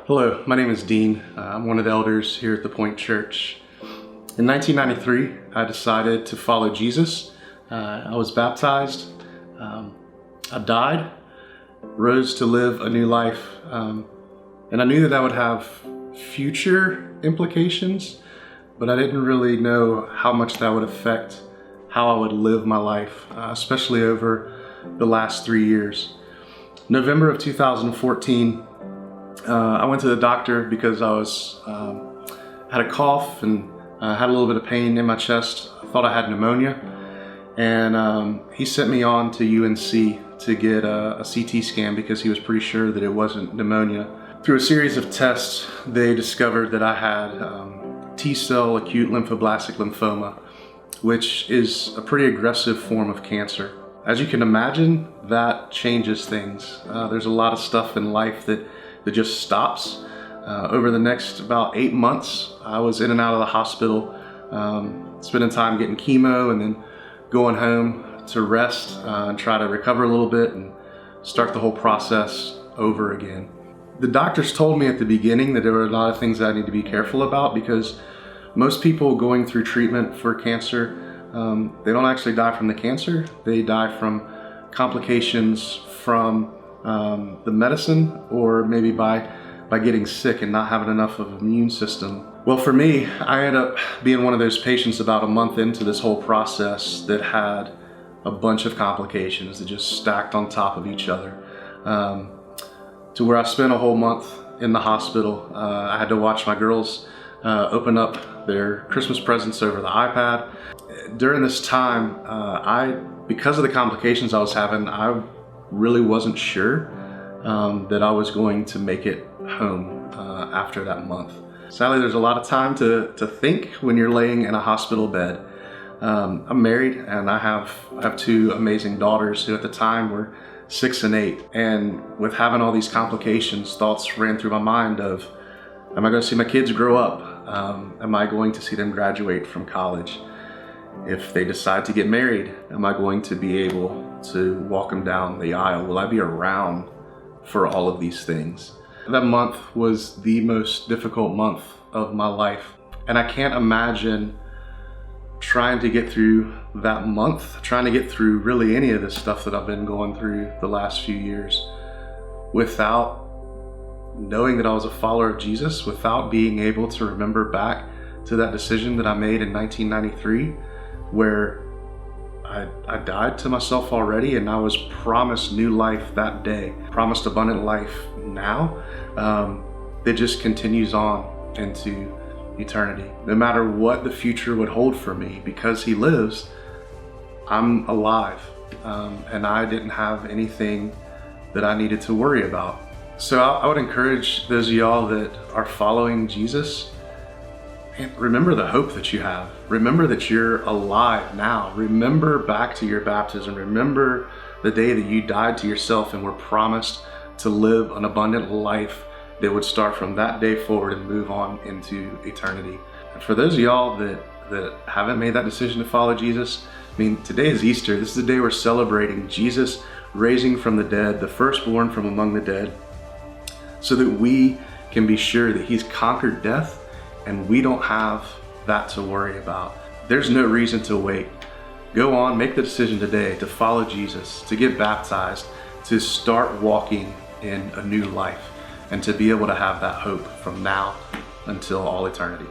Hello, my name is Dean. I'm one of the elders here at the Point Church. In 1993, I decided to follow Jesus. I was baptized. I died, rose to live a new life, and I knew that would have future implications, but I didn't really know how much that would affect how I would live my life, especially over the last 3 years. November of 2014, I went to the doctor because I had a cough and had a little bit of pain in my chest. I thought I had pneumonia, and he sent me on to UNC to get a CT scan because he was pretty sure that it wasn't pneumonia. Through a series of tests, they discovered that I had T-cell acute lymphoblastic lymphoma, which is a pretty aggressive form of cancer. As you can imagine, that changes things. There's a lot of stuff in life that just stops. Over the next about 8 months, I was in and out of the hospital, spending time getting chemo and then going home to rest and try to recover a little bit and start the whole process over again. The doctors told me at the beginning that there were a lot of things that I need to be careful about because most people going through treatment for cancer, they don't actually die from the cancer. They die from complications from the medicine, or maybe by getting sick and not having enough of an immune system. Well, for me, I ended up being one of those patients about a month into this whole process that had a bunch of complications that just stacked on top of each other, to where I spent a whole month in the hospital. I had to watch my girls open up their Christmas presents over the iPad. During this time, because of the complications I was having, I really wasn't sure that I was going to make it home after that month. Sadly, there's a lot of time to think when you're laying in a hospital bed. I'm married and I have two amazing daughters who at the time were 6 and 8. And with having all these complications, thoughts ran through my mind of, am I going to see my kids grow up? Am I going to see them graduate from college? If they decide to get married, am I going to be able to walk them down the aisle? Will I be around for all of these things? That month was the most difficult month of my life. And I can't imagine trying to get through that month, trying to get through really any of this stuff that I've been going through the last few years without knowing that I was a follower of Jesus, without being able to remember back to that decision that I made in 1993, where I died to myself already and I was promised new life that day, promised abundant life now, that just continues on into eternity. No matter what the future would hold for me, because He lives, I'm alive, and I didn't have anything that I needed to worry about. So I would encourage those of y'all that are following Jesus, remember the hope that you have. Remember that you're alive now. Remember back to your baptism. Remember the day that you died to yourself and were promised to live an abundant life that would start from that day forward and move on into eternity. And for those of y'all that haven't made that decision to follow Jesus, I mean, today is Easter. This is the day we're celebrating Jesus raising from the dead, the firstborn from among the dead, so that we can be sure that He's conquered death and we don't have that to worry about. There's no reason to wait. Go on, make the decision today to follow Jesus, to get baptized, to start walking in a new life, and to be able to have that hope from now until all eternity.